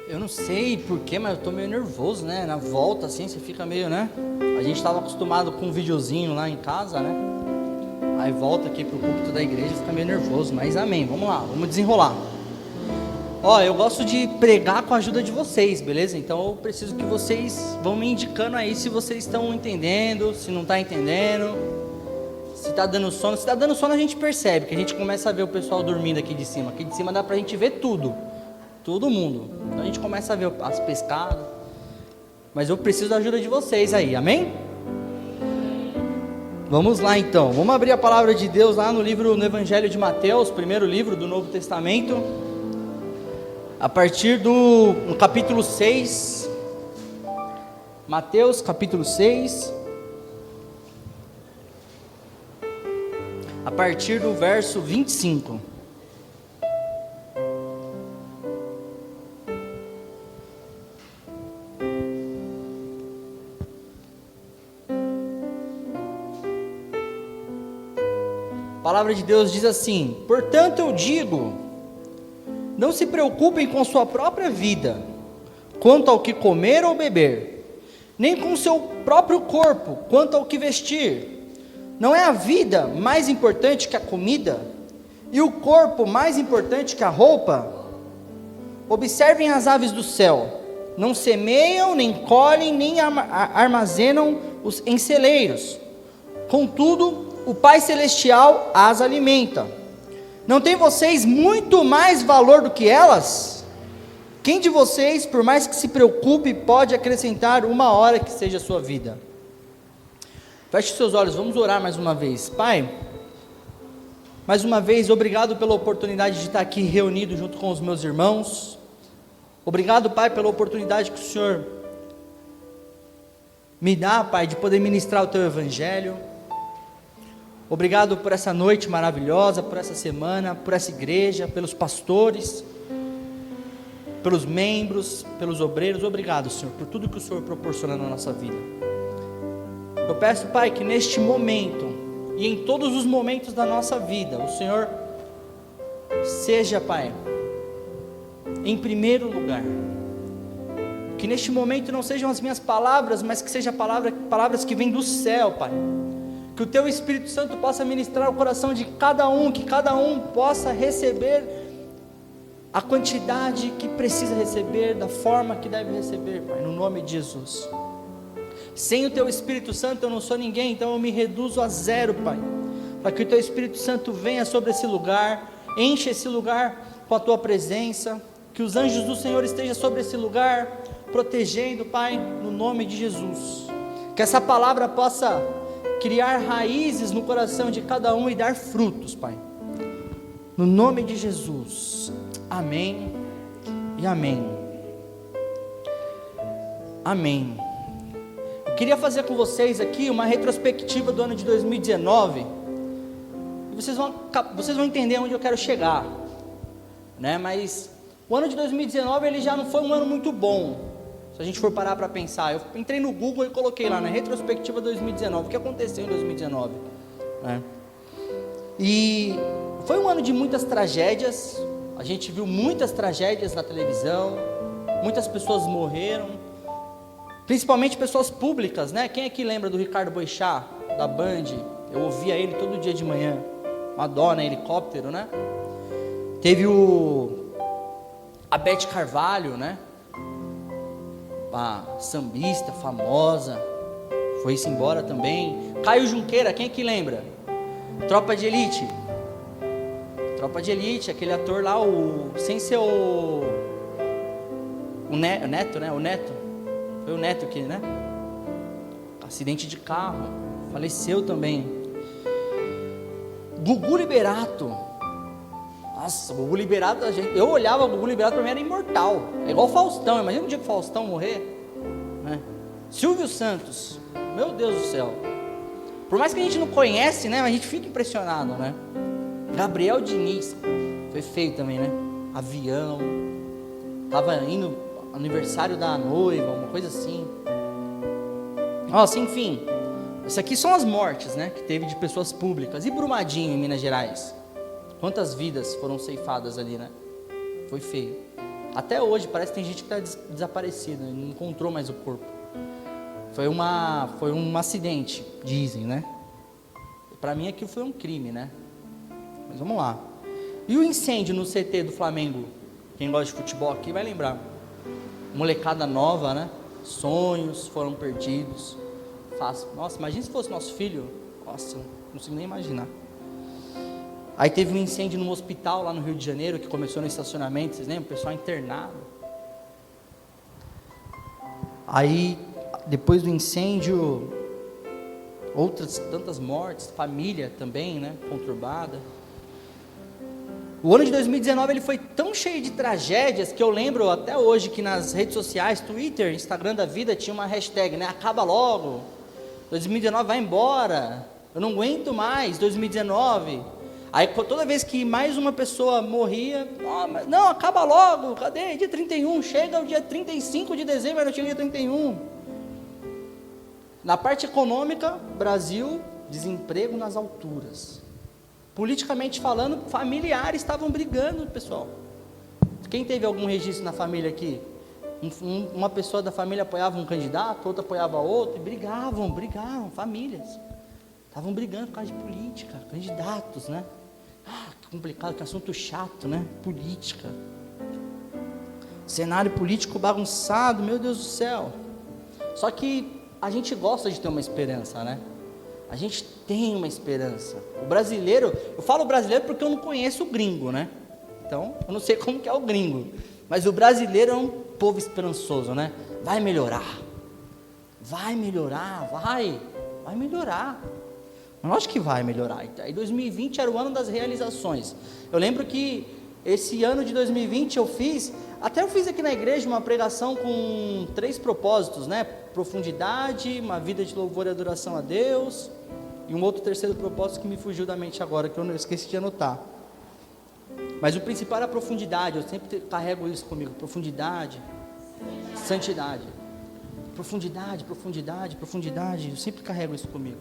Eu não sei porquê, mas eu tô meio nervoso, né? Na volta, assim, você fica meio, né? A gente tava acostumado com um videozinho lá em casa, né? Aí volta aqui pro púlpito da igreja, fica meio nervoso, mas amém, vamos lá, vamos desenrolar. Ó, eu gosto de pregar com a ajuda de vocês, beleza? Então eu preciso que vocês vão me indicando aí se vocês estão entendendo, se não tá entendendo, se tá dando sono. Se tá dando sono a gente percebe, que a gente começa a ver o pessoal dormindo aqui de cima. Aqui de cima dá pra gente ver tudo. Todo mundo. Então a gente começa a ver as pescadas. Mas eu preciso da ajuda de vocês aí, amém? Vamos lá então. Vamos abrir a palavra de Deus lá no Evangelho de Mateus, primeiro livro do Novo Testamento. A partir no capítulo 6. Mateus, capítulo 6. A partir do verso 25. A palavra de Deus diz assim: portanto eu digo, não se preocupem com sua própria vida, quanto ao que comer ou beber, nem com seu próprio corpo, quanto ao que vestir. Não é a vida mais importante que a comida, e o corpo mais importante que a roupa? Observem as aves do céu, não semeiam, nem colhem, nem armazenam em celeiros, contudo o Pai Celestial as alimenta. Não tem vocês muito mais valor do que elas? Quem de vocês, por mais que se preocupe, pode acrescentar uma hora que seja a sua vida? Feche seus olhos, vamos orar mais uma vez. Pai, mais uma vez, obrigado pela oportunidade de estar aqui reunido junto com os meus irmãos. Obrigado, Pai, pela oportunidade que o Senhor me dá, Pai, de poder ministrar o Teu Evangelho. Obrigado por essa noite maravilhosa, por essa semana, por essa igreja, pelos pastores, pelos membros, pelos obreiros. Obrigado, Senhor, por tudo que o Senhor proporciona na nossa vida. Eu peço, Pai, que neste momento e em todos os momentos da nossa vida, o Senhor seja, Pai, em primeiro lugar. Que neste momento não sejam as minhas palavras, mas que sejam palavras que vêm do céu, Pai. Que o Teu Espírito Santo possa ministrar o coração de cada um, que cada um possa receber a quantidade que precisa receber, da forma que deve receber, Pai, no nome de Jesus. Sem o Teu Espírito Santo eu não sou ninguém, então eu me reduzo a zero, Pai, para que o Teu Espírito Santo venha sobre esse lugar, enche esse lugar com a Tua presença, que os anjos do Senhor estejam sobre esse lugar, protegendo, Pai, no nome de Jesus. Que essa palavra possa criar raízes no coração de cada um e dar frutos, Pai, no nome de Jesus, amém e amém, amém. Eu queria fazer com vocês aqui uma retrospectiva do ano de 2019, e vocês vão entender onde eu quero chegar, né? Mas o ano de 2019 ele já não foi um ano muito bom. Se a gente for parar para pensar, eu entrei no Google e coloquei lá, na retrospectiva 2019, o que aconteceu em 2019, né? E foi um ano de muitas tragédias, a gente viu muitas tragédias na televisão, muitas pessoas morreram, principalmente pessoas públicas, né? Quem aqui lembra do Ricardo Boechat, da Band? Eu ouvia ele todo dia de manhã, Madonna, helicóptero, né? Teve a Beth Carvalho, né? A sambista famosa, foi-se embora também. Caio Junqueira, quem é que lembra? Tropa de Elite, aquele ator lá, sem ser o Neto, né? O Neto, foi o Neto que, né? Acidente de carro, faleceu também. Gugu Liberato, nossa, o Gugu Liberato, eu olhava o Gugu Liberato, para mim era imortal, é igual o Faustão. Imagina um dia que o Faustão morrer, né? Silvio Santos, meu Deus do céu, por mais que a gente não conhece, né, a gente fica impressionado, né? Gabriel Diniz, foi feio também, né? Avião, estava indo aniversário da noiva, uma coisa assim. Nossa, enfim, isso aqui são as mortes, né, que teve de pessoas públicas. E Brumadinho, em Minas Gerais, quantas vidas foram ceifadas ali, né? Foi feio. Até hoje, parece que tem gente que está desaparecida, não encontrou mais o corpo. Foi um acidente, dizem, né? Para mim aquilo foi um crime, né? Mas vamos lá. E o incêndio no CT do Flamengo? Quem gosta de futebol aqui vai lembrar. Molecada nova, né? Sonhos foram perdidos. Fácil. Nossa, imagina se fosse nosso filho. Nossa, não consigo nem imaginar. Aí teve um incêndio num hospital lá no Rio de Janeiro, que começou no estacionamento, vocês lembram? O pessoal internado. Aí, depois do incêndio, outras tantas mortes, família também, né? Conturbada. O ano de 2019 ele foi tão cheio de tragédias que eu lembro até hoje que nas redes sociais, Twitter, Instagram da vida, tinha uma hashtag, né? Acaba logo, 2019 vai embora, eu não aguento mais, 2019. Aí toda vez que mais uma pessoa morria, não, acaba logo, cadê? Dia 31, chega o dia 35 de dezembro, mas não tinha dia 31. Na parte econômica, Brasil, desemprego nas alturas. Politicamente falando, familiares estavam brigando, pessoal. Quem teve algum registro na família aqui? Uma pessoa da família apoiava um candidato, outra apoiava outro, e brigavam, famílias. Estavam brigando por causa de política, candidatos, né? Que complicado, que assunto chato, né? Política. Cenário político bagunçado, meu Deus do céu. Só que a gente gosta de ter uma esperança, né? A gente tem uma esperança. O brasileiro, eu falo brasileiro porque eu não conheço o gringo, né? Então, eu não sei como que é o gringo. Mas o brasileiro é um povo esperançoso, né? Vai melhorar. Vai melhorar. Lógico que vai melhorar. Aí 2020 era o ano das realizações. Eu lembro que esse ano de 2020 eu fiz aqui na igreja uma pregação com 3 propósitos, né? Profundidade, uma vida de louvor e adoração a Deus, e um outro terceiro propósito que me fugiu da mente agora, que eu não esqueci de anotar. Mas o principal era a profundidade, eu sempre carrego isso comigo, profundidade, santidade. Profundidade, eu sempre carrego isso comigo.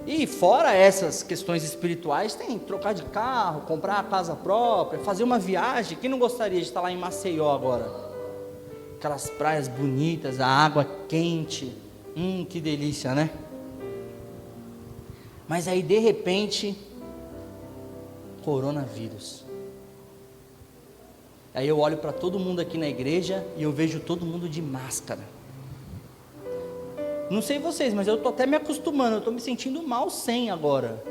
E fora essas questões espirituais, tem trocar de carro, comprar a casa própria, fazer uma viagem. Quem não gostaria de estar lá em Maceió agora? Aquelas praias bonitas, a água quente, que delícia, né? Mas aí de repente, coronavírus. Aí eu olho para todo mundo aqui na igreja e eu vejo todo mundo de máscara. Não sei vocês, mas eu estou até me acostumando, eu estou me sentindo mal sem agora.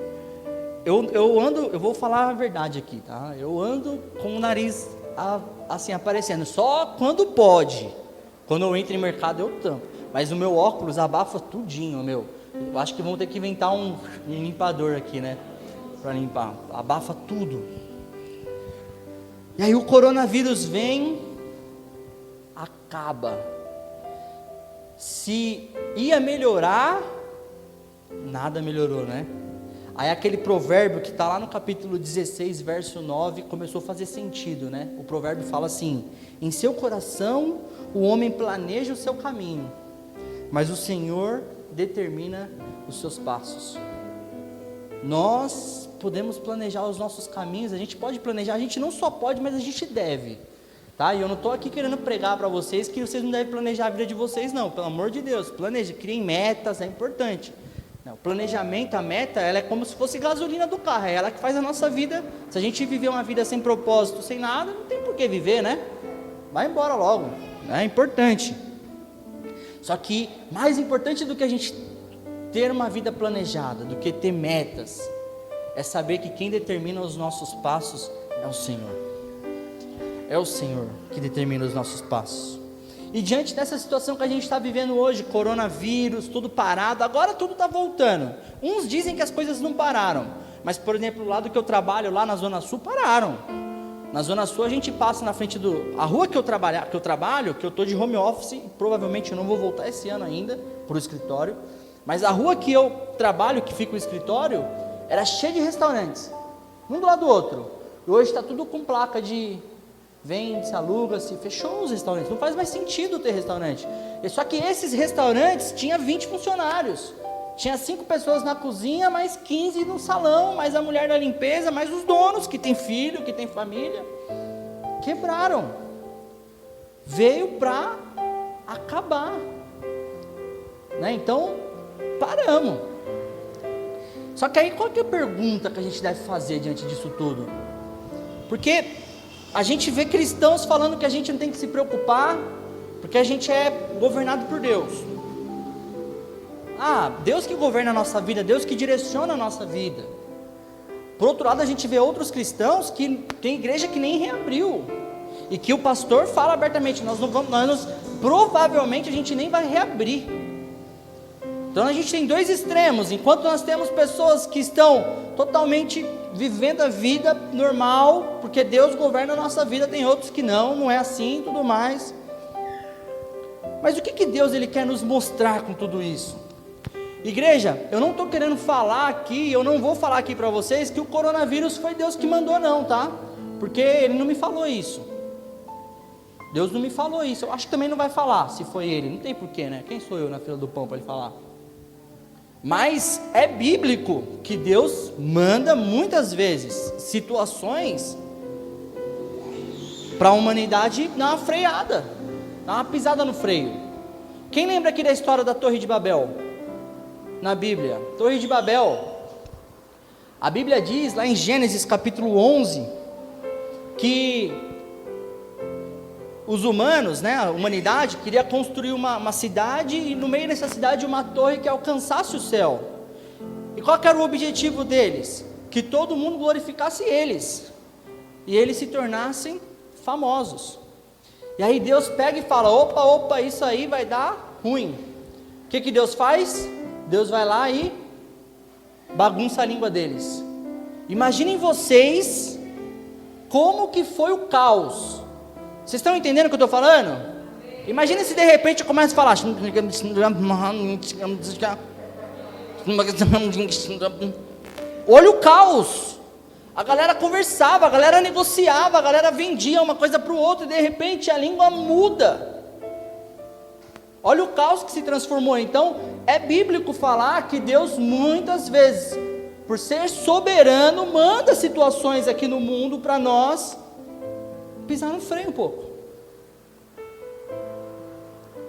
Eu vou falar a verdade aqui, tá? Eu ando com o nariz assim aparecendo, só quando pode. Quando eu entro em mercado eu tampo, mas o meu óculos abafa tudinho, meu. Eu acho que vão ter que inventar um limpador aqui, né? Para limpar, abafa tudo. E aí o coronavírus vem, acaba. Se ia melhorar, nada melhorou, né? Aí aquele provérbio que está lá no capítulo 16, verso 9, começou a fazer sentido, né? O provérbio fala assim: em seu coração o homem planeja o seu caminho, mas o Senhor determina os seus passos. Nós podemos planejar os nossos caminhos, a gente pode planejar, a gente não só pode, mas a gente deve. Tá? E eu não estou aqui querendo pregar para vocês que vocês não devem planejar a vida de vocês, não. Pelo amor de Deus, planeje, criem metas, é importante. Não, o planejamento, a meta, ela é como se fosse gasolina do carro, é ela que faz a nossa vida. Se a gente viver uma vida sem propósito, sem nada, não tem por que viver, né? Vai embora logo, é importante. Só que mais importante do que a gente ter uma vida planejada, do que ter metas, é saber que quem determina os nossos passos é o Senhor. É o Senhor que determina os nossos passos. E diante dessa situação que a gente está vivendo hoje, coronavírus, tudo parado, agora tudo está voltando. Uns dizem que as coisas não pararam, mas por exemplo, lá do que eu trabalho, lá na Zona Sul, pararam. Na Zona Sul a gente passa na frente a rua que eu trabalho, que eu estou de home office, provavelmente eu não vou voltar esse ano ainda para o escritório, mas a rua que eu trabalho, que fica o escritório, era cheia de restaurantes, um do lado do outro. E hoje está tudo com placa de vende-se, aluga-se, fechou os restaurantes, não faz mais sentido ter restaurante. Só que esses restaurantes tinham 20 funcionários, tinha 5 pessoas na cozinha, mais 15 no salão, mais a mulher da limpeza, mais os donos que tem filho, que tem família, quebraram. veio para acabar, né? Então, paramos. Só que aí qual que é a pergunta que a gente deve fazer diante disso tudo? Porque a gente vê cristãos falando que a gente não tem que se preocupar, porque a gente é governado por Deus. Deus que governa a nossa vida, Deus que direciona a nossa vida. Por outro lado, a gente vê outros cristãos que tem igreja que nem reabriu, e que o pastor fala abertamente, provavelmente a gente nem vai reabrir. Então a gente tem dois extremos. Enquanto nós temos pessoas que estão totalmente vivendo a vida normal, porque Deus governa a nossa vida, tem outros que não é assim e tudo mais. Mas o que Deus ele quer nos mostrar com tudo isso? Igreja, eu não estou querendo falar aqui, eu não vou falar aqui para vocês que o coronavírus foi Deus que mandou não, tá? Porque Ele não me falou isso. Deus não me falou isso, eu acho que também não vai falar se foi Ele, não tem porquê, né? Quem sou eu na fila do pão para Ele falar? Mas é bíblico que Deus manda muitas vezes situações para a humanidade dar uma freada, dar uma pisada no freio. Quem lembra aqui da história da Torre de Babel? Na Bíblia, Torre de Babel, a Bíblia diz lá em Gênesis capítulo 11, que os humanos, né, a humanidade, queria construir uma cidade, e no meio dessa cidade uma torre que alcançasse o céu. E qual que era o objetivo deles? Que todo mundo glorificasse eles, e eles se tornassem famosos. E aí Deus pega e fala, opa, isso aí vai dar ruim. O que Deus faz? Deus vai lá e bagunça a língua deles. Imaginem vocês como que foi o caos. Vocês estão entendendo o que eu estou falando? Imagina se de repente eu começo a falar. Olha o caos. A galera conversava, a galera negociava, a galera vendia uma coisa para o outro, e de repente a língua muda. Olha o caos que se transformou. Então, é bíblico falar que Deus muitas vezes, por ser soberano, manda situações aqui no mundo para nós pisar no freio um pouco.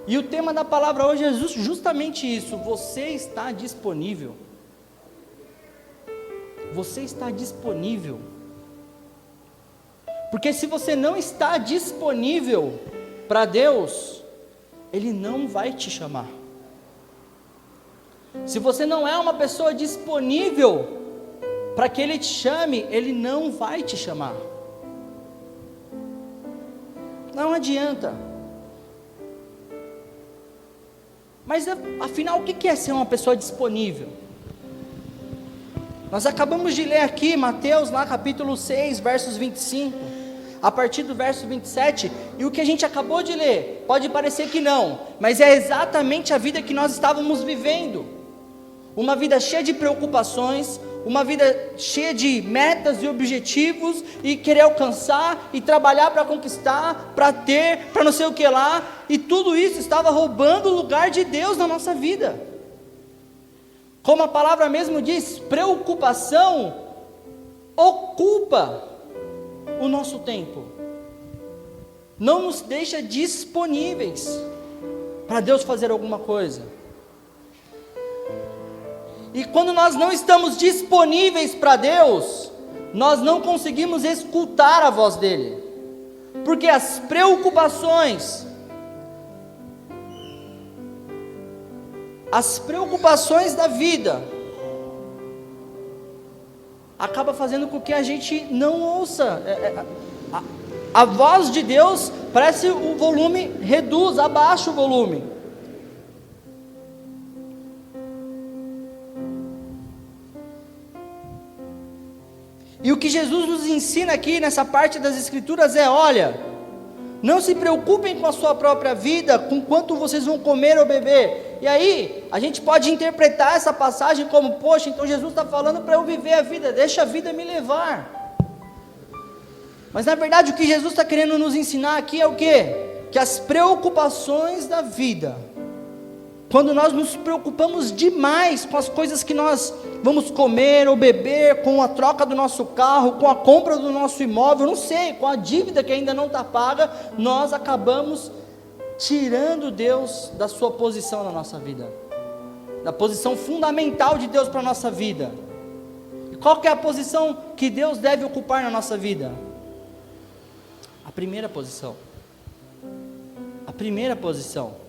E o tema da palavra hoje é justamente isso. Você está disponível. Você está disponível. Porque se você não está disponível para Deus, Ele não vai te chamar. Se você não é uma pessoa disponível para que Ele te chame, Ele não vai te chamar. Não adianta. Mas afinal, o que é ser uma pessoa disponível? Nós acabamos de ler aqui Mateus, lá capítulo 6, versos 25, a partir do verso 27, e o que a gente acabou de ler, pode parecer que não, mas é exatamente a vida que nós estávamos vivendo. Uma vida cheia de preocupações, uma vida cheia de metas e objetivos, e querer alcançar, e trabalhar para conquistar, para ter, para não sei o que lá, e tudo isso estava roubando o lugar de Deus na nossa vida. Como a palavra mesmo diz, preocupação ocupa o nosso tempo, não nos deixa disponíveis para Deus fazer alguma coisa. E quando nós não estamos disponíveis para Deus, nós não conseguimos escutar a voz dEle, porque as preocupações da vida acaba fazendo com que a gente não ouça. A voz de Deus, parece o volume reduz, abaixa o volume. E o que Jesus nos ensina aqui nessa parte das Escrituras é: olha, não se preocupem com a sua própria vida, com quanto vocês vão comer ou beber. E aí, a gente pode interpretar essa passagem como: poxa, então Jesus está falando para eu viver a vida, deixa a vida me levar. Mas na verdade o que Jesus está querendo nos ensinar aqui é o quê? Que as preocupações da vida quando nós nos preocupamos demais com as coisas que nós vamos comer ou beber, com a troca do nosso carro, com a compra do nosso imóvel, não sei, com a dívida que ainda não está paga, nós acabamos tirando Deus da sua posição na nossa vida, da posição fundamental de Deus para a nossa vida. E qual que é a posição que Deus deve ocupar na nossa vida? A primeira posição. A primeira posição.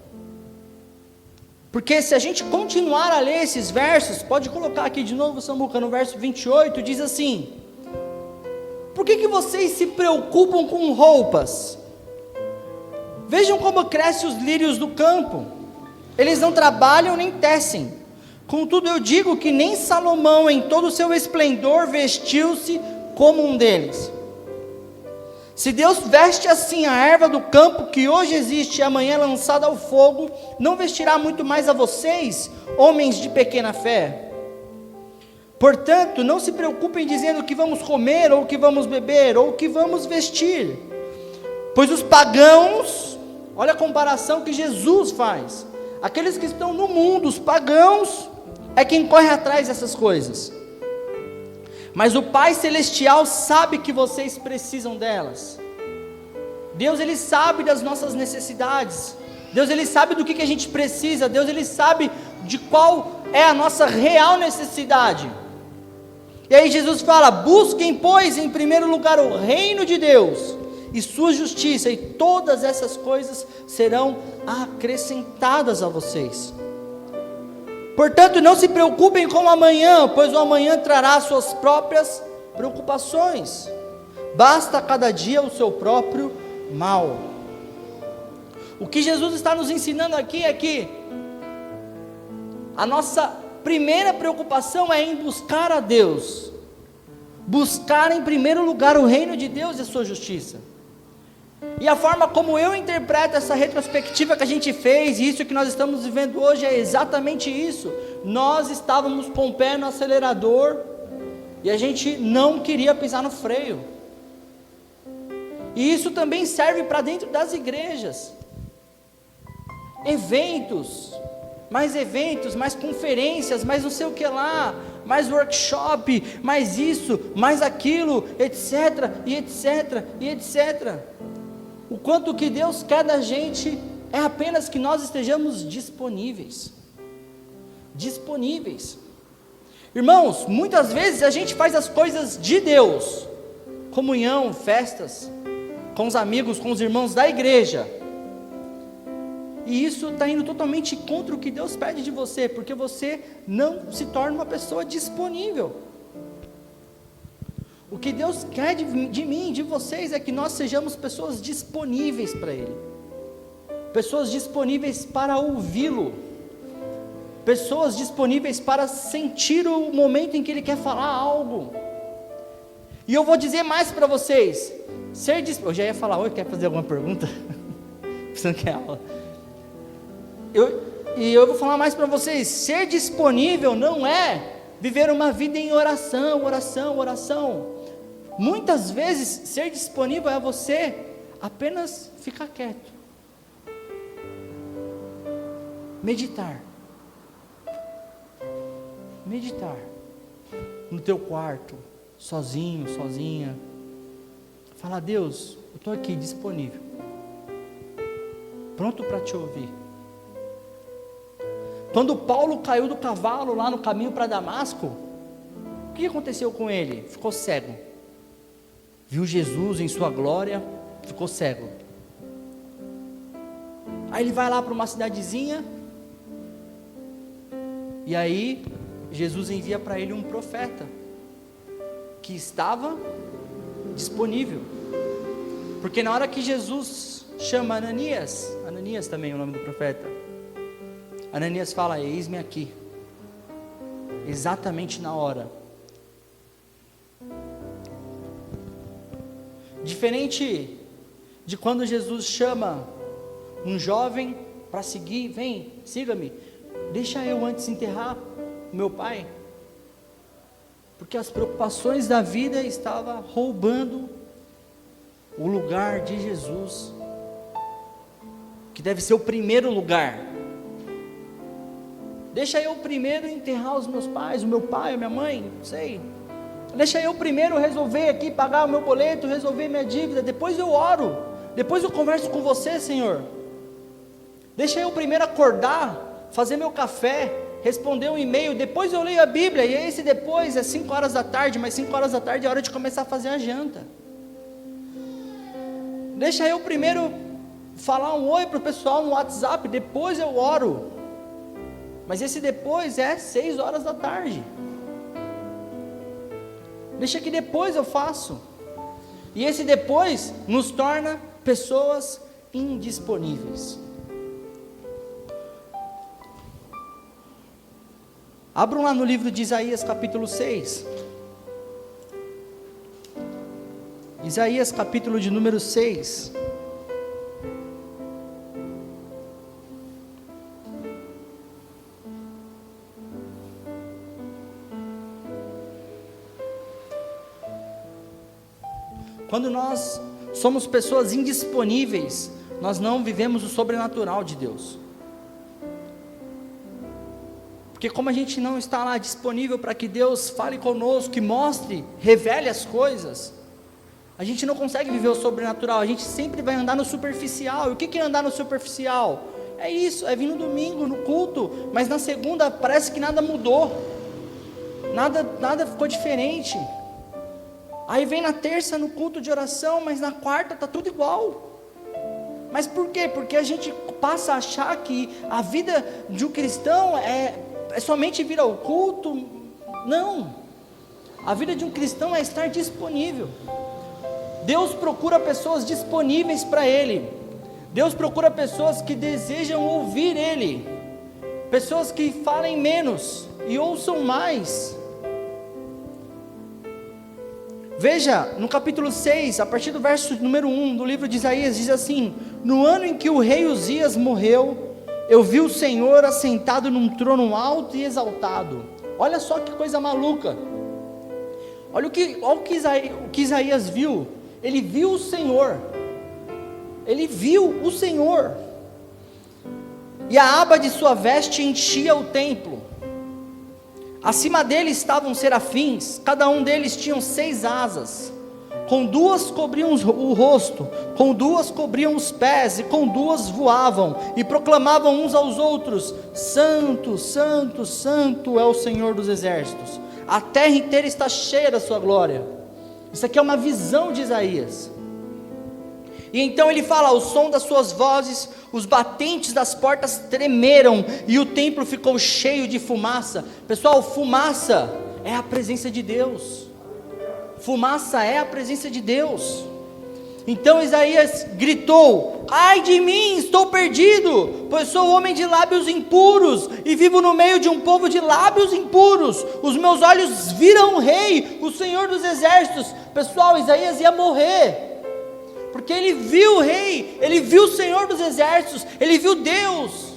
Porque se a gente continuar a ler esses versos, pode colocar aqui de novo, Samuca, no verso 28, diz assim: por que vocês se preocupam com roupas? Vejam como crescem os lírios do campo, eles não trabalham nem tecem. Contudo eu digo que nem Salomão em todo o seu esplendor vestiu-se como um deles. Se Deus veste assim a erva do campo, que hoje existe e amanhã é lançada ao fogo, não vestirá muito mais a vocês, homens de pequena fé? Portanto, não se preocupem dizendo o que vamos comer, ou o que vamos beber, ou o que vamos vestir, pois os pagãos, olha a comparação que Jesus faz, aqueles que estão no mundo, os pagãos, é quem corre atrás dessas coisas. Mas o Pai Celestial sabe que vocês precisam delas. Deus, Ele sabe das nossas necessidades. Deus, Ele sabe do que a gente precisa. Deus, Ele sabe de qual é a nossa real necessidade. E aí Jesus fala: busquem, pois, em primeiro lugar o reino de Deus e sua justiça, e todas essas coisas serão acrescentadas a vocês. Portanto, não se preocupem com o amanhã, pois o amanhã trará suas próprias preocupações. Basta cada dia o seu próprio mal. O que Jesus está nos ensinando aqui é que a nossa primeira preocupação é em buscar a Deus, buscar em primeiro lugar o reino de Deus e a sua justiça. E a forma como eu interpreto essa retrospectiva que a gente fez, e isso que nós estamos vivendo hoje, é exatamente isso. Nós estávamos com o pé no acelerador, e a gente não queria pisar no freio. E isso também serve para dentro das igrejas. Eventos, mais conferências, mais não sei o que lá, mais workshop, mais isso, mais aquilo, etc, e etc, e etc. O quanto que Deus quer da gente é apenas que nós estejamos disponíveis. Disponíveis. Irmãos, muitas vezes a gente faz as coisas de Deus, comunhão, festas, com os amigos, com os irmãos da igreja, e isso está indo totalmente contra o que Deus pede de você, porque você não se torna uma pessoa disponível. O que Deus quer de mim, de vocês, é que nós sejamos pessoas disponíveis para Ele, pessoas disponíveis para ouvi-lo, pessoas disponíveis para sentir o momento em que Ele quer falar algo. E eu vou dizer mais para vocês, eu já ia falar: oi, quer fazer alguma pergunta? Você não quer aula? Eu vou falar mais para vocês, ser disponível não é viver uma vida em oração, oração, oração. Muitas vezes, ser disponível é você apenas ficar quieto, meditar, no teu quarto, sozinho, sozinha, falar: Deus, eu estou aqui disponível, pronto para te ouvir. Quando Paulo caiu do cavalo lá no caminho para Damasco, o que aconteceu com ele? Ficou cego. Viu Jesus em sua glória, ficou cego. Aí ele vai lá para uma cidadezinha, e aí Jesus envia para ele um profeta, que estava disponível, porque na hora que Jesus chama Ananias também é o nome do profeta, Ananias fala: eis-me aqui, exatamente na hora. Diferente de quando Jesus chama um jovem para seguir: vem, siga-me, deixa eu antes enterrar o meu pai, porque as preocupações da vida estavam roubando o lugar de Jesus, que deve ser o primeiro lugar. Deixa eu primeiro enterrar os meus pais, o meu pai, a minha mãe, não sei. Deixa eu primeiro resolver aqui, pagar o meu boleto, resolver minha dívida, depois eu oro, depois eu converso com você, Senhor. Deixa eu primeiro acordar, fazer meu café, responder um e-mail, depois eu leio a Bíblia, e esse depois é 5 horas da tarde, mas 5 horas da tarde é hora de começar a fazer a janta. Deixa eu primeiro falar um oi para o pessoal no WhatsApp, depois eu oro. Mas esse depois é 6 horas da tarde. Deixa que depois eu faço. E esse depois nos torna pessoas indisponíveis. Abram lá no livro de Isaías capítulo 6. Isaías capítulo de número 6. Quando nós somos pessoas indisponíveis, nós não vivemos o sobrenatural de Deus. Porque como a gente não está lá disponível para que Deus fale conosco, que mostre, revele as coisas, a gente não consegue viver o sobrenatural, a gente sempre vai andar no superficial. E o que é andar no superficial? É isso, é vir no domingo, no culto, mas na segunda parece que nada mudou, nada ficou diferente. Aí vem na terça no culto de oração, mas na quarta está tudo igual. Mas por quê? Porque a gente passa a achar que a vida de um cristão é somente vir ao culto. Não, a vida de um cristão é estar disponível. Deus procura pessoas disponíveis para Ele. Deus procura pessoas que desejam ouvir Ele, pessoas que falem menos e ouçam mais. Veja, no capítulo 6, a partir do verso número 1 do livro de Isaías, diz assim: no ano em que o rei Uzias morreu, eu vi o Senhor assentado num trono alto e exaltado. Olha só que coisa maluca. Olha o que Isaías viu. Ele viu o Senhor. Ele viu o Senhor. E a aba de sua veste enchia o templo. Acima dele estavam serafins, cada um deles tinha 6 asas, com 2 cobriam o rosto, com 2 cobriam os pés, e com 2 voavam, e proclamavam uns aos outros: Santo, Santo, Santo é o Senhor dos exércitos, a terra inteira está cheia da sua glória. Isso aqui é uma visão de Isaías. E então ele fala: ao som das suas vozes, os batentes das portas tremeram, e o templo ficou cheio de fumaça. Pessoal, fumaça é a presença de Deus. Fumaça é a presença de Deus. Então Isaías gritou: ai de mim, estou perdido, pois sou homem de lábios impuros, e vivo no meio de um povo de lábios impuros. Os meus olhos viram o rei, o Senhor dos exércitos. Pessoal, Isaías ia morrer, porque ele viu o rei, ele viu o Senhor dos exércitos, ele viu Deus,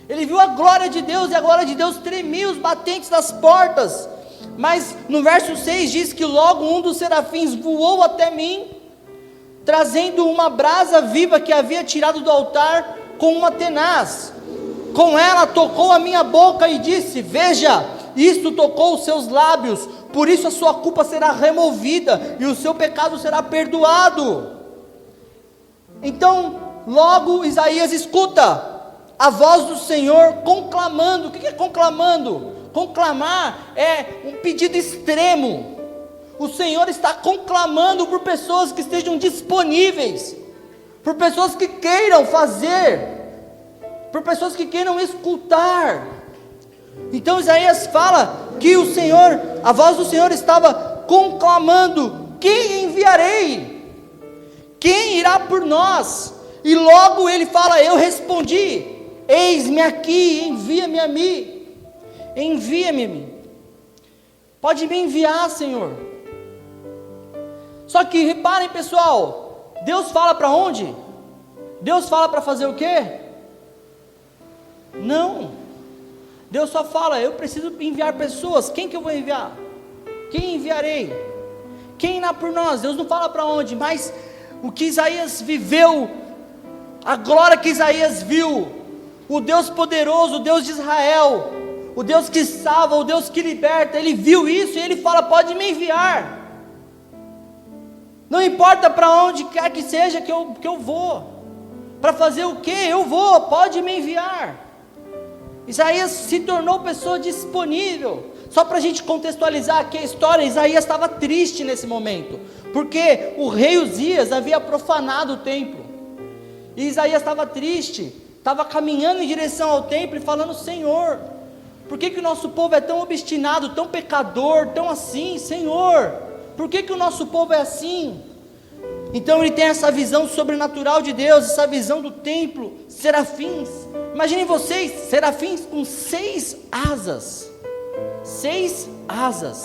ele viu a glória de Deus, e a glória de Deus tremia os batentes das portas. Mas no verso 6 diz que logo um dos serafins voou até mim, trazendo uma brasa viva que havia tirado do altar com uma tenaz. Com ela tocou a minha boca e disse: veja, isto tocou os seus lábios, por isso a sua culpa será removida e o seu pecado será perdoado. Então logo Isaías escuta a voz do Senhor conclamando. O que é conclamando? Conclamar é um pedido extremo. O Senhor está conclamando por pessoas que estejam disponíveis, por pessoas que queiram fazer, por pessoas que queiram escutar. Então Isaías fala que o Senhor, a voz do Senhor estava conclamando: quem enviarei? Quem irá por nós? E logo ele fala: eu respondi: eis-me aqui, envia-me a mim. Envia-me a mim. Pode me enviar, Senhor. Só que reparem, pessoal, Deus fala para onde? Deus fala para fazer o quê? Não. Deus só fala: eu preciso enviar pessoas. Quem que eu vou enviar? Quem enviarei? Quem irá por nós? Deus não fala para onde, mas o que Isaías viveu, a glória que Isaías viu, o Deus poderoso, o Deus de Israel, o Deus que salva, o Deus que liberta, Ele viu isso e Ele fala: pode me enviar. Não importa para onde quer que seja que eu vou. Para fazer o que? Eu vou, pode me enviar. Isaías se tornou pessoa disponível. Só para a gente contextualizar aqui a história, Isaías estava triste nesse momento, porque o rei Uzias havia profanado o templo, e Isaías estava triste, estava caminhando em direção ao templo e falando: Senhor, por que o nosso povo é tão obstinado, tão pecador, tão assim? Senhor, por que o nosso povo é assim? Então ele tem essa visão sobrenatural de Deus, essa visão do templo, serafins. Imaginem vocês, serafins com 6 asas. 6 asas.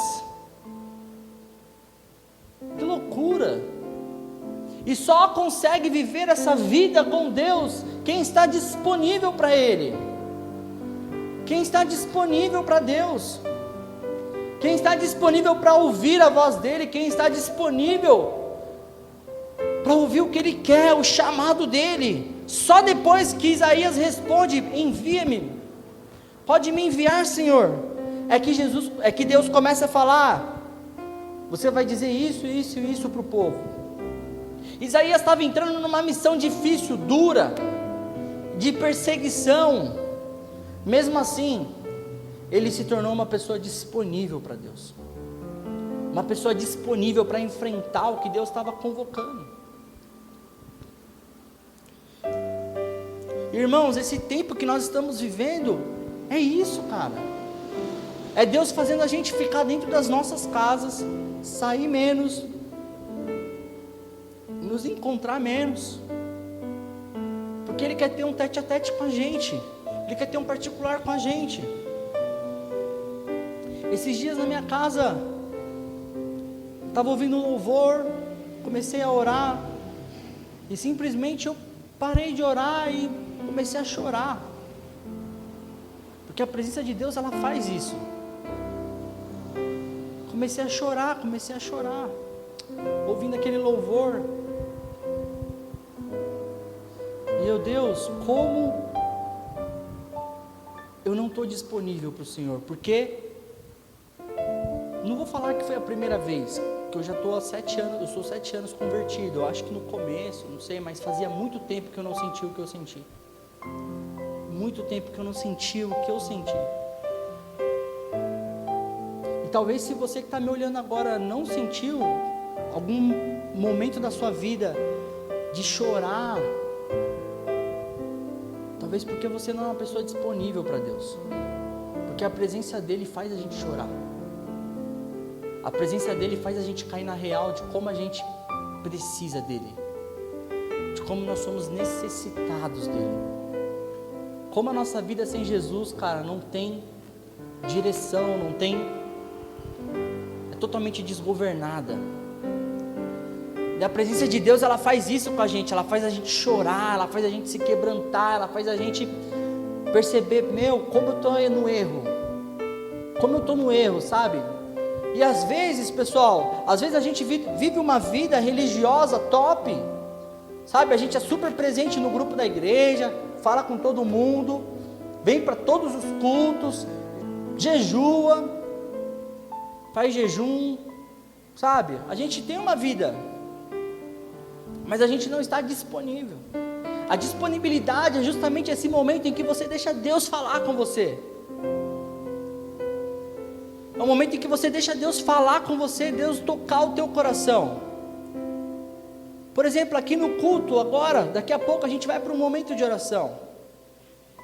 Que loucura! E só consegue viver essa vida com Deus quem está disponível para Ele. Quem está disponível para Deus. Quem está disponível para ouvir a voz dEle. Quem está disponível para ouvir o que Ele quer, o chamado dEle. Só depois que Isaías responde: envia-me, pode me enviar, Senhor, é que Deus começa a falar: você vai dizer isso, isso e isso para o povo. Isaías estava entrando numa missão difícil, dura, de perseguição. Mesmo assim, ele se tornou uma pessoa disponível para Deus, uma pessoa disponível para enfrentar o que Deus estava convocando. Irmãos, esse tempo que nós estamos vivendo é isso, cara. É Deus fazendo a gente ficar dentro das nossas casas, sair menos, nos encontrar menos, porque Ele quer ter um tete a tete com a gente, Ele quer ter um particular com a gente. Esses dias na minha casa, estava ouvindo um louvor, comecei a orar, e simplesmente eu parei de orar e comecei a chorar, porque a presença de Deus, ela faz isso. Comecei a chorar, ouvindo aquele louvor, e eu: Deus, como eu não estou disponível para o Senhor, porque, não vou falar que foi a primeira vez, que eu já estou há 7 anos, eu sou 7 anos convertido, eu acho que no começo, não sei, mas fazia muito tempo que eu não senti o que eu senti, muito tempo que eu não senti o que eu senti. E talvez, se você que está me olhando agora não sentiu algum momento da sua vida de chorar, talvez porque você não é uma pessoa disponível para Deus, porque a presença dEle faz a gente chorar. A presença dEle faz a gente cair na real de como a gente precisa dEle, de como nós somos necessitados dEle, como a nossa vida sem Jesus, cara, não tem direção, não tem, é totalmente desgovernada. E a presença de Deus, ela faz isso com a gente, ela faz a gente chorar, ela faz a gente se quebrantar, ela faz a gente perceber: meu, como eu estou no erro, sabe? E às vezes, pessoal, às vezes a gente vive uma vida religiosa top, sabe? A gente é super presente no grupo da igreja, fala com todo mundo, vem para todos os cultos, jejua, faz jejum, sabe? A gente tem uma vida, mas a gente não está disponível. A disponibilidade é justamente esse momento em que você deixa Deus falar com você. É o momento em que você deixa Deus falar com você, Deus tocar o teu coração. Por exemplo, aqui no culto agora, daqui a pouco a gente vai para um momento de oração,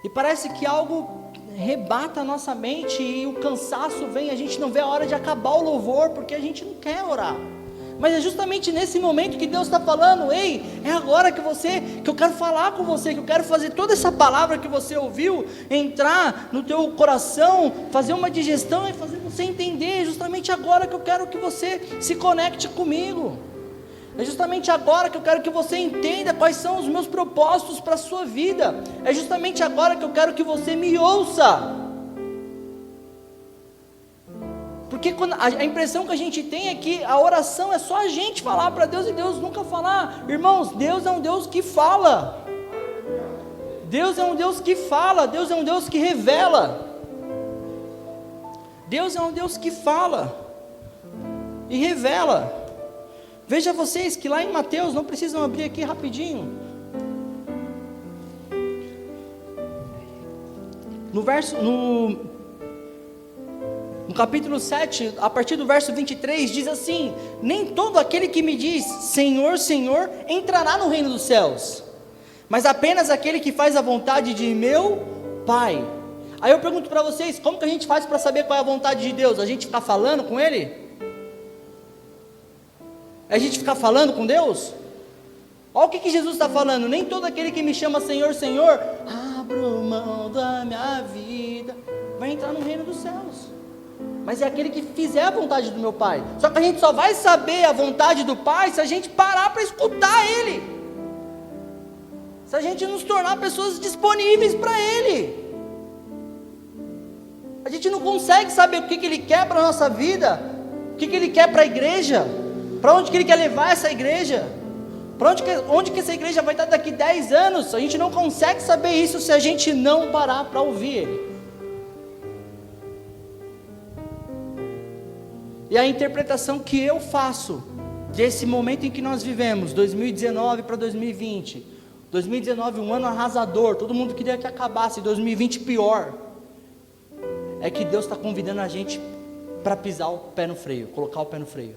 e parece que algo rebata a nossa mente, e o cansaço vem, a gente não vê a hora de acabar o louvor, porque a gente não quer orar. Mas é justamente nesse momento que Deus está falando: ei, é agora que eu quero falar com você, que eu quero fazer toda essa palavra que você ouviu entrar no teu coração, fazer uma digestão e fazer você entender. É justamente agora que eu quero que você se conecte comigo. É justamente agora que eu quero que você entenda quais são os meus propósitos para a sua vida. É justamente agora que eu quero que você me ouça. Porque a impressão que a gente tem é que a oração é só a gente falar para Deus e Deus nunca falar. Irmãos, Deus é um Deus que fala. Deus é um Deus que fala, Deus é um Deus que revela. Deus é um Deus que fala e revela. Veja vocês que lá em Mateus, não precisam abrir aqui rapidinho, no capítulo 7, a partir do verso 23, diz assim: nem todo aquele que me diz Senhor, Senhor, entrará no reino dos céus, mas apenas aquele que faz a vontade de meu Pai. Aí eu pergunto para vocês, como que a gente faz para saber qual é a vontade de Deus? A gente ficar falando com Ele? A gente ficar falando com Deus? Olha o que Jesus está falando: nem todo aquele que me chama Senhor, Senhor, abro mão da minha vida, vai entrar no reino dos céus, mas é aquele que fizer a vontade do meu Pai. Só que a gente só vai saber a vontade do Pai se a gente parar para escutar Ele, se a gente nos tornar pessoas disponíveis para Ele. A gente não consegue saber o que Ele quer para a nossa vida, o que Ele quer para a igreja, para onde que Ele quer levar essa igreja, para onde que essa igreja vai estar daqui 10 anos. A gente não consegue saber isso se a gente não parar para ouvir Ele. E a interpretação que eu faço desse momento em que nós vivemos, 2019 para 2020, 2019 um ano arrasador, todo mundo queria que acabasse, 2020 pior, é que Deus está convidando a gente para pisar o pé no freio, colocar o pé no freio.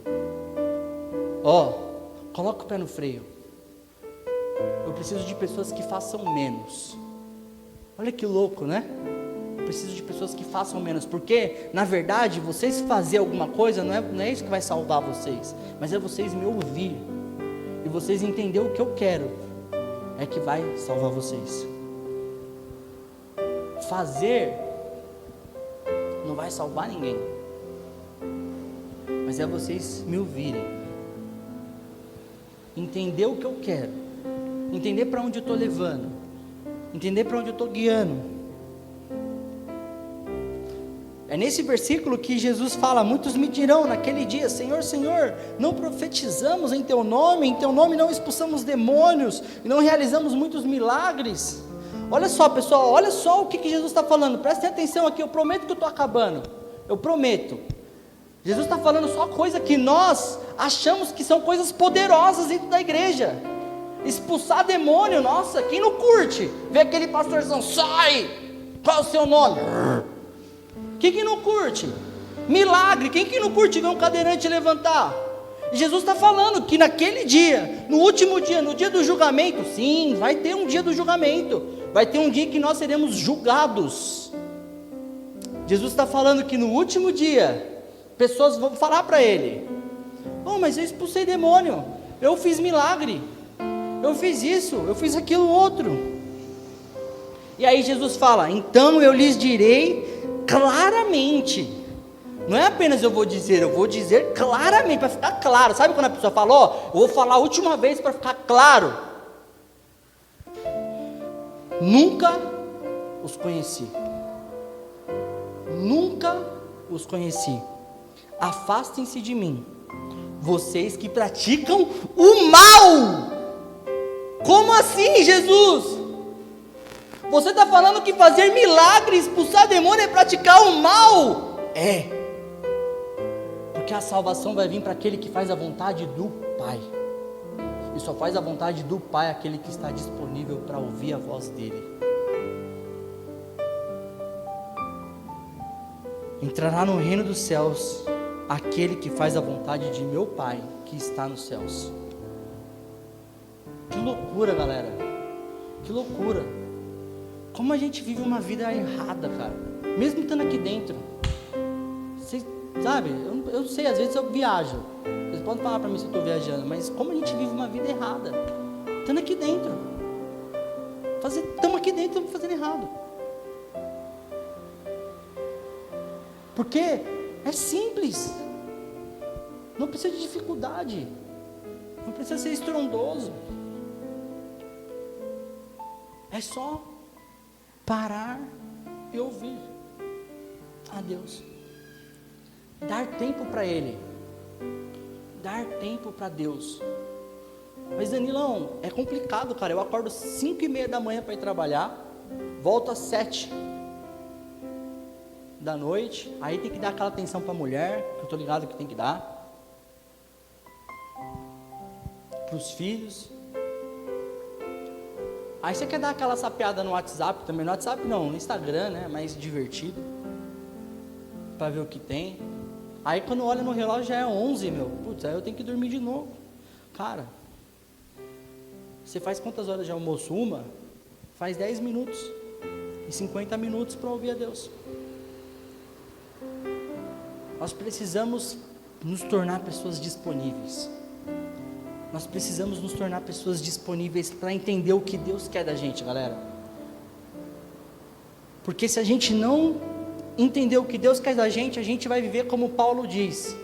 Coloca o pé no freio. Eu preciso de pessoas que façam menos. Olha que louco, né? Eu preciso de pessoas que façam menos, porque na verdade vocês fazer alguma coisa não é isso que vai salvar vocês, mas é vocês me ouvir e vocês entender o que eu quero, é que vai salvar vocês. Fazer não vai salvar ninguém, mas é vocês me ouvirem, entender o que eu quero, entender para onde eu estou levando, entender para onde eu estou guiando. É nesse versículo que Jesus fala: muitos me dirão naquele dia, Senhor, Senhor, não profetizamos em Teu nome não expulsamos demônios, e não realizamos muitos milagres. Olha só, pessoal, olha só o que Jesus está falando, prestem atenção aqui, eu prometo que eu estou acabando, eu prometo. Jesus está falando só coisa que nós achamos que são coisas poderosas dentro da igreja. Expulsar demônio, nossa, quem não curte? Vê aquele pastorzão, sai, qual é o seu nome? Quem que não curte? Milagre, quem que não curte ver um cadeirante levantar? Jesus está falando que naquele dia, no último dia, no dia do julgamento, sim, vai ter um dia do julgamento, vai ter um dia que nós seremos julgados. Jesus está falando que no último dia, pessoas vão falar para Ele: mas eu expulsei demônio, eu fiz milagre, eu fiz isso, eu fiz aquilo outro. E aí Jesus fala: então eu lhes direi claramente. Não é apenas eu vou dizer claramente, para ficar claro. Sabe quando a pessoa fala, eu vou falar a última vez para ficar claro? Nunca os conheci. Nunca os conheci. Afastem-se de mim, vocês que praticam o mal. Como assim, Jesus? Você está falando que fazer milagres, expulsar demônio é praticar o mal? É. Porque a salvação vai vir para aquele que faz a vontade do Pai. E só faz a vontade do Pai aquele que está disponível para ouvir a voz dele. Entrará no reino dos céus aquele que faz a vontade de meu Pai que está nos céus. Que loucura, galera. Que loucura. Como a gente vive uma vida errada, cara, mesmo estando aqui dentro. Vocês, sabe, eu sei, às vezes eu viajo, vocês podem falar para mim se eu estou viajando, mas como a gente vive uma vida errada, estando aqui dentro, estamos aqui dentro, estamos fazendo errado, porque é simples, não precisa de dificuldade, não precisa ser estrondoso, é só parar e ouvir a Deus, dar tempo para Ele, dar tempo para Deus. Mas Danilão, é complicado, cara, eu acordo 5:30 da manhã para ir trabalhar, volto às 7, da noite, aí tem que dar aquela atenção para a mulher, que eu estou ligado que tem que dar, para os filhos. Aí você quer dar aquela sapeada no WhatsApp também, no WhatsApp não, no Instagram, né, mais divertido, para ver o que tem. Aí quando olha no relógio já é 11, putz, aí eu tenho que dormir de novo. Cara, você faz quantas horas de almoço? Uma? Faz 10 minutos e 50 minutos para ouvir a Deus. Nós precisamos nos tornar pessoas disponíveis. Nós precisamos nos tornar pessoas disponíveis para entender o que Deus quer da gente, galera. Porque se a gente não entender o que Deus quer da gente, a gente vai viver como Paulo diz,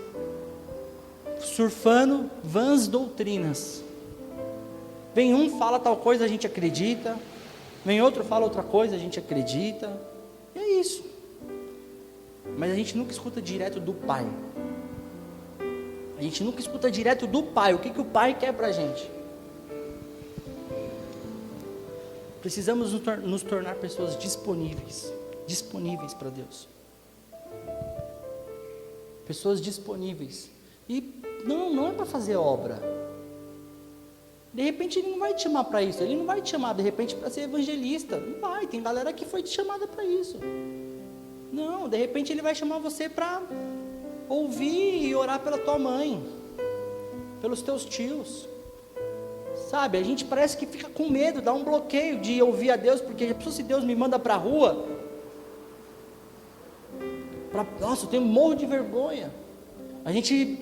surfando vãs doutrinas. Vem um, fala tal coisa, a gente acredita. Vem outro, fala outra coisa, a gente acredita. E é isso. Mas a gente nunca escuta direto do Pai. A gente nunca escuta direto do Pai. O que o Pai quer pra gente? Precisamos nos tornar pessoas disponíveis para Deus. Pessoas disponíveis. E não é para fazer obra. De repente Ele não vai te chamar para isso. Ele não vai te chamar de repente para ser evangelista. Não vai. Tem galera que foi chamada para isso. Não, de repente Ele vai chamar você para ouvir e orar pela tua mãe, pelos teus tios. Sabe, a gente parece que fica com medo, dá um bloqueio de ouvir a Deus, porque se Deus me manda para a rua, nossa, eu tenho um morro de vergonha. A gente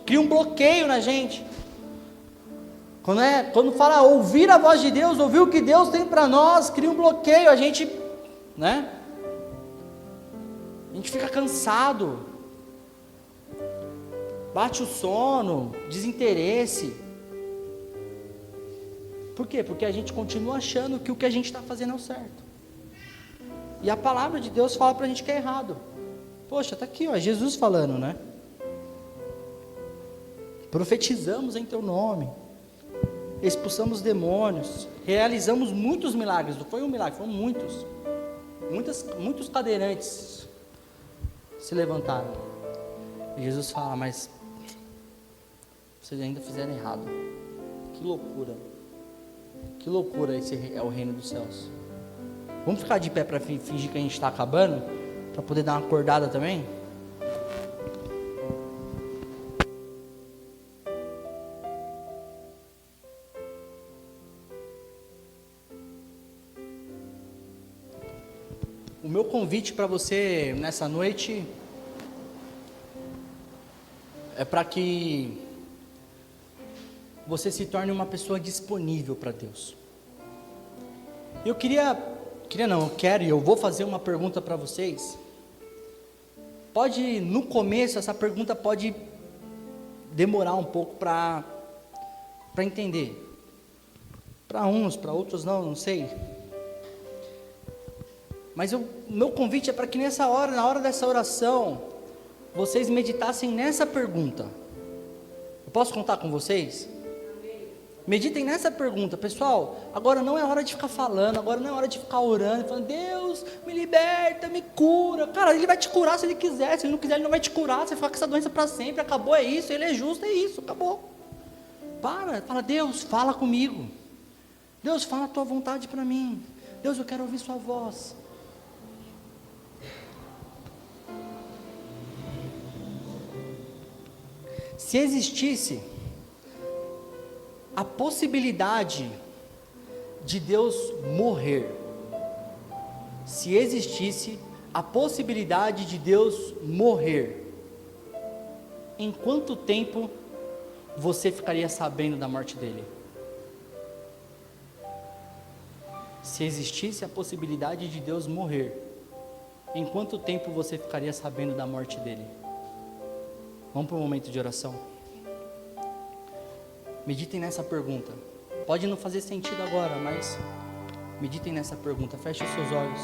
cria um bloqueio na gente. Quando fala ouvir a voz de Deus, ouvir o que Deus tem para nós, cria um bloqueio, a gente fica cansado, bate o sono, desinteresse. Por quê? Porque a gente continua achando que o que a gente está fazendo é o certo. E a palavra de Deus fala para a gente que é errado. Poxa, está aqui, Jesus falando, né? Profetizamos em teu nome, expulsamos demônios, realizamos muitos milagres. Não foi um milagre, foram muitos. Muitos cadeirantes se levantaram. E Jesus fala, mas vocês ainda fizeram errado. Que loucura. Que loucura, esse é o reino dos céus. Vamos ficar de pé para fingir que a gente está acabando? Para poder dar uma acordada também? O meu convite para você nessa noite é para que você se torne uma pessoa disponível para Deus. Eu quero e eu vou fazer uma pergunta para vocês. No começo, essa pergunta pode demorar um pouco para entender. Para uns, para outros não sei. Mas o meu convite é para que na hora dessa oração, vocês meditassem nessa pergunta. Eu posso contar com vocês? Meditem nessa pergunta, pessoal. Agora não é hora de ficar falando, agora não é hora de ficar orando, falando, Deus, me liberta, me cura. Cara, Ele vai te curar se Ele quiser, se Ele não quiser, Ele não vai te curar, você vai ficar com essa doença para sempre, acabou, é isso, Ele é justo, é isso, acabou. Fala, Deus, fala comigo. Deus, fala a tua vontade para mim. Deus, eu quero ouvir sua voz. Se existisse a possibilidade de Deus morrer, se existisse a possibilidade de Deus morrer, em quanto tempo você ficaria sabendo da morte dele? Se existisse a possibilidade de Deus morrer, em quanto tempo você ficaria sabendo da morte dele? Vamos para um momento de oração. Meditem nessa pergunta. Pode não fazer sentido agora, mas meditem nessa pergunta. Feche os seus olhos.